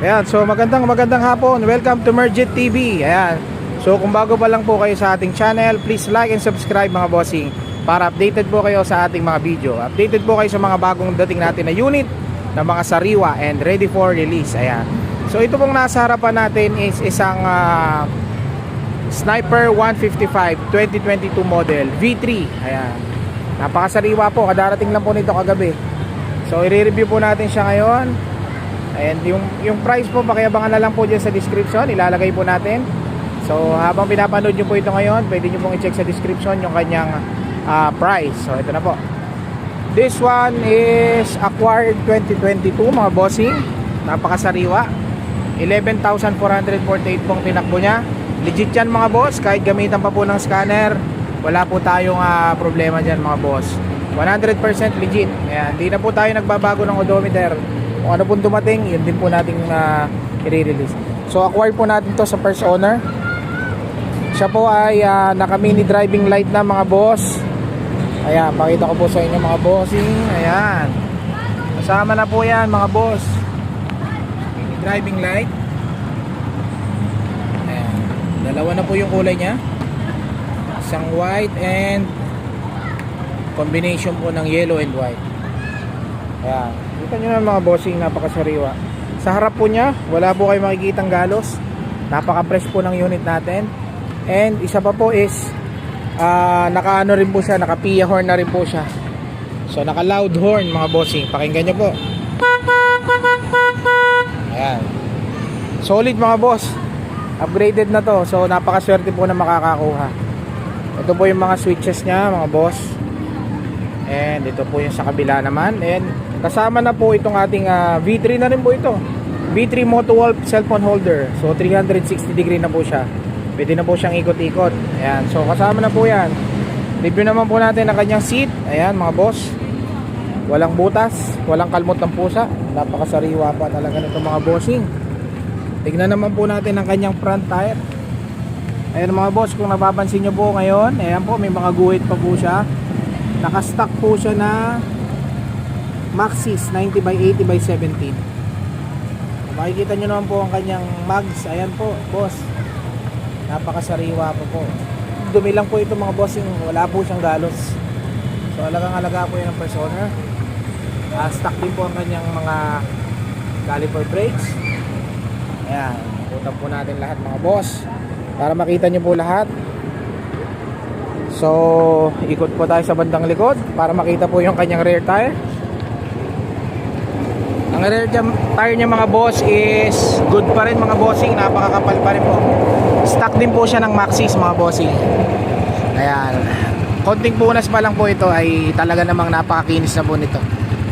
Ayan, so magandang hapon. Welcome to Mergit TV. Ayan. So kung bago pa lang po kayo sa ating channel, please like and subscribe mga bossing para updated po kayo sa ating mga video. Updated po kayo sa mga bagong dating natin na unit na mga sariwa and ready for release. Ayan. So ito pong nasa harapan natin is isang Sniper 155 2022 model V3. Ayan. Napakasariwa po, kadarating lang po nito kagabi. So i-review po natin siya ngayon. And yung price po, pakiabangan na lang po dyan sa description, ilalagay po natin. So habang pinapanood nyo po ito ngayon, pwede nyo pong i-check sa description yung kanyang price. So ito na po. This one is acquired 2022 mga bossing. Napakasariwa. 11,448 pong tinakbo niya. Legit yan mga boss, kahit gamitan pa po ng scanner, wala po tayong problema dyan mga boss. 100% legit. Ayan, hindi na po tayo nagbabago ng odometer. Kung ano pong dumating, yun din po natin i-release. So acquire po natin to sa first owner. Siya po ay naka mini driving light na mga boss. Ayan, pakita ko po sa inyo mga bossing. Ayan, kasama na po yan mga boss, mini driving light. Ayan, dalawa na po yung kulay nya, isang white and combination po ng yellow and white. Ayan, kita nyo na mga bossing, napakasariwa. Sa harap po nya, wala po kayo makikitang galos. Napaka-fresh po ng unit natin. And isa pa po is naka-ano rin po siya, naka-PIA horn na rin po siya. So naka-loud horn mga bossing, pakinggan nyo po. Ayan, solid mga boss. Upgraded na to, so napakaswerte po na makakakuha. Ito po yung mga switches nya mga boss. And ito po yung sa kabila naman. And kasama na po itong ating V3 na rin po ito. V3 Motowolf cellphone holder. So 360 degree na po siya. Pwede na po siyang ikot-ikot. Ayan, so kasama na po yan. Review naman po natin ang kanyang seat. Ayan mga boss, walang butas, walang kalmot ng pusa. Napakasariwa pa talaga nito mga bossing. Tignan naman po natin ang kanyang front tire. Ayan mga boss, kung napapansin nyo po ngayon, ayan po, may mga guhit pa po siya. Nakastock po siya na Maxxis 90/80/17. Makikita nyo naman po ang kanyang mags. Ayan po boss, napakasariwa po. Dumi lang po ito mga bossing, wala po siyang galos. So alagang-alaga po yan ng first owner. Stock din po ang kanyang mga caliper brakes. Ayan, ikutan po natin lahat mga boss para makita nyo po lahat. So ikot po tayo sa bandang likod para makita po yung kanyang rear tire. Ang rear tire niya mga boss is good pa rin mga bossing, napakakapal pa rin po. Stock din po siya ng Maxxis mga bossing. Ayan, konting punas pa lang po ito ay talaga namang napakakinis na po nito.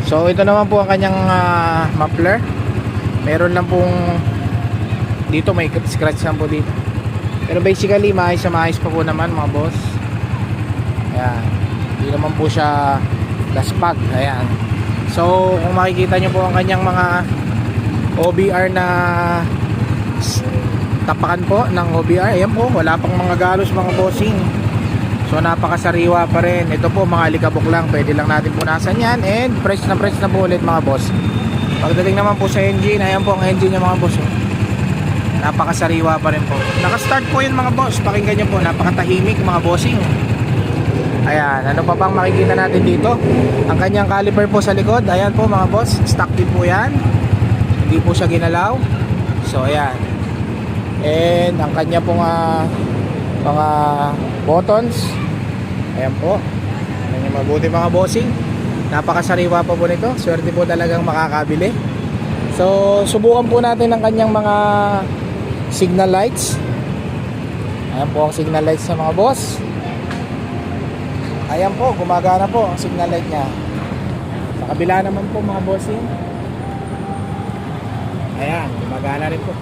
So ito naman po ang kanyang muffler. Meron lang pong dito, may scratch lang po dito, pero basically maayos pa po naman mga boss. Ayan, hindi naman po siya laspag. Ayan, so kung makikita nyo po ang kanyang mga OBR na tapakan po ng OBR, ayan po, wala pang mga galos mga bossing. So napakasariwa pa rin. Ito po mga likabok lang, pwede lang natin punasan yan. And fresh na po ulit mga boss. Pagdating naman po sa engine, ayan po ang engine niya mga boss. Napakasariwa pa rin po. Naka-start po yun mga boss, pakinggan nyo po, napakatahimik mga bossing. Ayan, ano pa bang makikita natin dito? Ang kanyang caliper po sa likod, ayan po mga boss, stock din po yan. Hindi po siya ginalaw. So ayan. And ang kanya pong mga buttons, ayan po. Ayan yung mabuti mga bossing. Napakasariwa pa po nito. Swerte po talagang makakabili. So subukan po natin ang kanyang mga signal lights. Ayan po ang signal lights ng mga boss. Ayan po, gumagana po ang signal light nya. Sa kabila naman po mga bossing, ayan, gumagana rin po.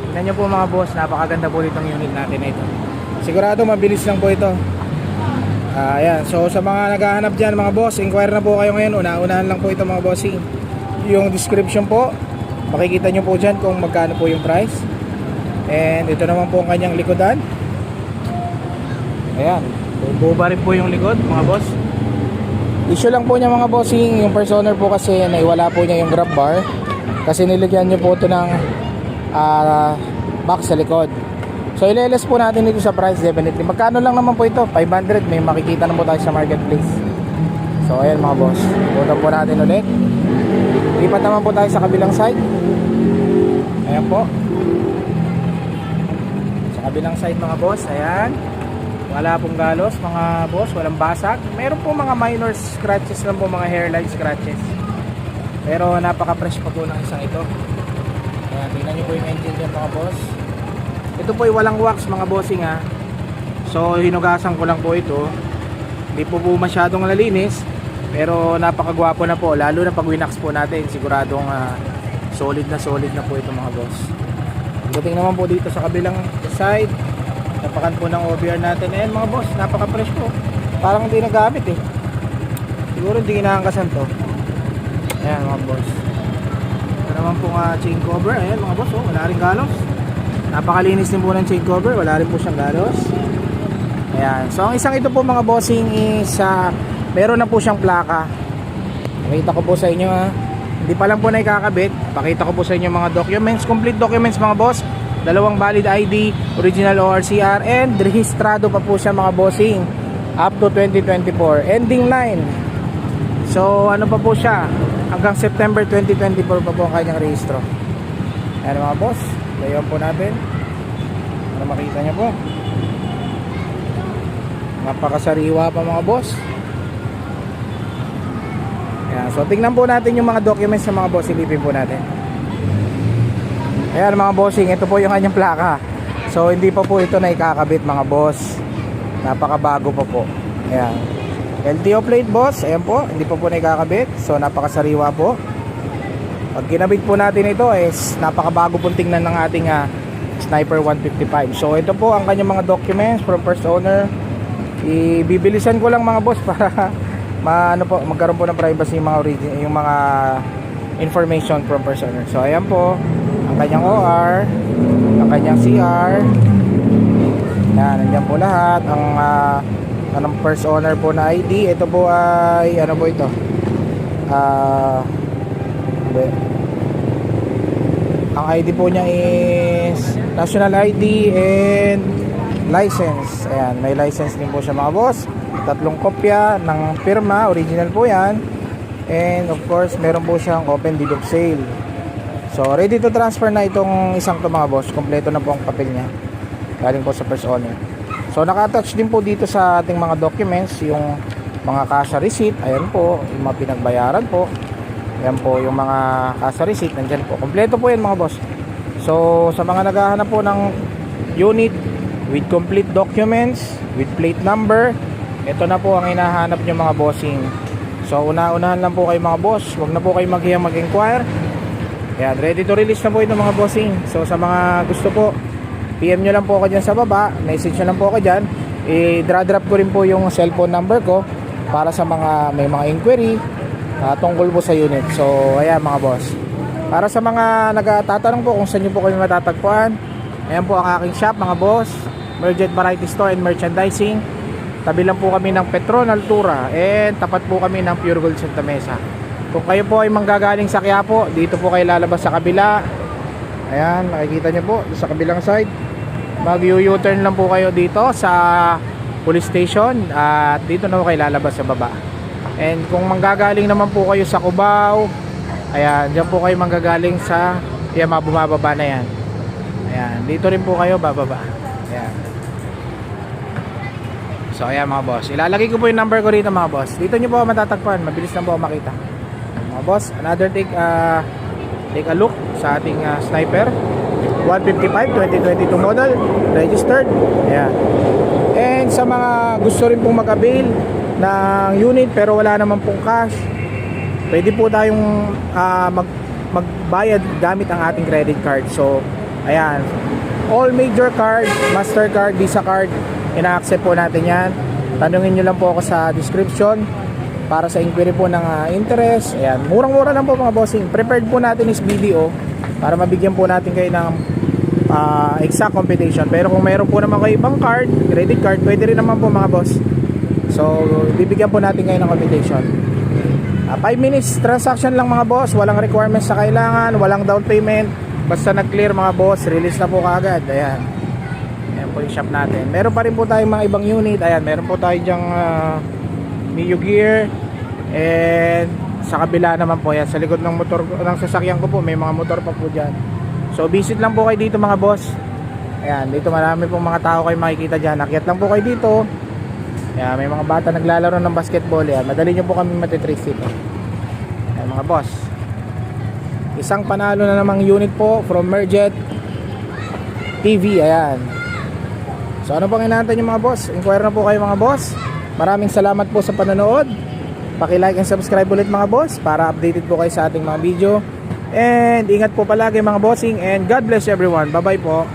Tingnan nyo po mga boss, napakaganda po itong unit natin na ito. Sigurado mabilis lang po ito. Ayan, so sa mga naghahanap dyan mga boss, inquire na po kayo ngayon. Una-unahan lang po ito mga bossing. Yung description po, makikita nyo po dyan kung magkano po yung price. And ito naman po ang kanyang likodan. Ayan, buba rin po yung likod mga boss. Issue lang po niya mga bossing, yung first owner po kasi naiwala po niya yung grab bar. kasi nilagyan nyo po ito ng box sa likod. So ileles po natin dito sa price definitely. Magkano lang naman po ito? 500. May makikita na po tayo sa marketplace. So ayan mga boss, punta po natin ulit. Lipat naman po tayo sa kabilang side. Ayan po, sa kabilang side mga boss. Ayan, wala pong galos mga boss, walang basag. Meron po mga minor scratches lang po, mga hairline scratches, pero napaka fresh pa po ng isang ito. Ayan, tingnan nyo po yung engine dyan mga boss. Ito po ay walang wax mga bossing ha. So hinugasan ko lang po ito. Hindi po masyadong nalinis, pero napakagwapo na po, lalo na pag winax po natin. Siguradong solid na po ito mga boss. Dating naman po dito sa kabilang side, napakan po ng OBR natin. Ayan mga boss, napaka fresh po, parang hindi nagamit eh. Siguro hindi kinakasan to. Ayan mga boss. Ito naman po chain cover. Ayan mga boss, oh, wala rin galos. Napakalinis din po ng chain cover, wala rin po siyang galos. Ayan, so ang isang ito po mga bossing is meron na po siyang plaka. Pakita ko po sa inyo ha. Hindi pa lang po na ikakabit. Pakita ko po sa inyo mga documents, complete documents mga boss. Dalawang valid ID, original ORCR, and rehistrado pa po siya mga bossing up to 2024, ending 9. So ano pa po siya, hanggang September 2024 pa po ang kanyang rehistro. Ayan mga boss, layon po natin para makita nyo po. Napakasariwa pa mga boss. Ayan, so tingnan po natin yung mga documents ng mga boss. Silipin po natin. Ayan mga bossing, ito po yung kanyang plaka. So hindi pa po ito na ikakabit mga boss. Napakabago pa po. Ayan, LTO plate boss. Ayan po, hindi pa po na ikakabit. So napakasariwa po. Pag kinabit po natin ito is napakabago pong tingnan ng ating Sniper 155. So ito po ang kanyang mga documents from first owner. Ibibilisan ko lang mga boss para magkaroon po ng privacy yung mga information from first owner. So ayan po ang kanyang OR, ang kanyang CR. Yan, nandiyan po lahat. Ang first owner po na ID. Ito po ay ano po ito? Ang ID po niya is national ID and license. Ayan, may license din po siya mga boss. 3 kopya ng pirma, original po yan. And of course, meron po siyang open deed of sale. So ready to transfer na itong isang to mga boss. Kompleto na po ang papel niya, galing po sa first owner. So naka-attach din po dito sa ating mga documents yung mga CASA receipt. Ayan po, yung mga pinagbayaran po. Ayan po yung mga CASA receipt, nandyan po. Kompleto po yan mga boss. So sa mga naghahanap po ng unit with complete documents, with plate number, ito na po ang hinahanap nyo mga bossing. So una-unahan lang po kayo mga boss. Huwag na po kayo maghiyang mag-inquire. Ayan, ready to release na po ito mga bossing. So sa mga gusto po, PM nyo lang po ako dyan sa baba. Message nyo lang po ako dyan. I-drop ko rin po yung cellphone number ko para sa mga may mga inquiry tungkol po sa unit. So ayan mga boss, para sa mga nagtatanong po kung saan nyo po kami matatagpuan, ayan po ang aking shop mga boss, Merged Variety Store and Merchandising. Tabi lang po kami ng Petron Altura, and tapat po kami ng Pure Gold Santa Mesa. Kung kayo po ay manggagaling sa Quiapo, dito po kayo lalabas sa kabila. Ayan, makikita nyo po sa kabilang side. Mag-U-turn lang po kayo dito sa police station, at dito na po kayo lalabas sa baba. And kung manggagaling naman po kayo sa Cubao, ayan, dyan po kayo manggagaling sa, ayan, bumababa na yan. Ayan, dito rin po kayo bababa. Ayan. So ayan mga boss, ilalagay ko po yung number ko rito mga boss. Dito nyo po matatagpuan, mabilis lang po makita. Mga boss, another take a look sa ating Sniper 155 2022 model, registered. Ayan. And sa mga gusto rin pong mag-avail ng unit pero wala naman pong cash, pwede po tayong magbayad gamit ang ating credit card. So ayan, all major card, Mastercard, Visa card, ina-accept po natin yan. Tanungin nyo lang po ako sa description para sa inquiry po ng interest. Ayan, murang-mura lang po mga bossing. Prepared po natin is BDO para mabigyan po natin kayo ng exact computation. Pero kung mayroon po naman kayo ibang card, credit card, pwede rin naman po mga boss. So bibigyan po natin kayo ng computation. 5 minutes transaction lang mga boss, walang requirements sa kailangan, walang down payment, basta nag-clear mga boss, release na po kaagad. Ayan, ayan po yung shop natin. Meron pa rin po tayong mga ibang unit. Ayan, meron po tayo dyang Mio Gear, and sa kabila naman po yan, sa likod ng motor ng sasakyan ko po, may mga motor pa po dyan. So visit lang po kayo dito mga boss. Ayan, dito marami pong mga tao kayo makikita dyan. Akyat lang po kayo dito. Ayan, may mga bata naglalaro ng basketball. Ayan, madali nyo po kami matitrace dito. Ayan mga boss, isang panalo na namang unit po from Merjet TV. Ayan, so ano pang inaantay nyo mga boss? Inquire na po kayo mga boss. Maraming salamat po sa panonood. Paki-like and subscribe ulit mga boss para updated po kayo sa ating mga video. And ingat po palagi mga bossing, and God bless everyone. Bye bye po.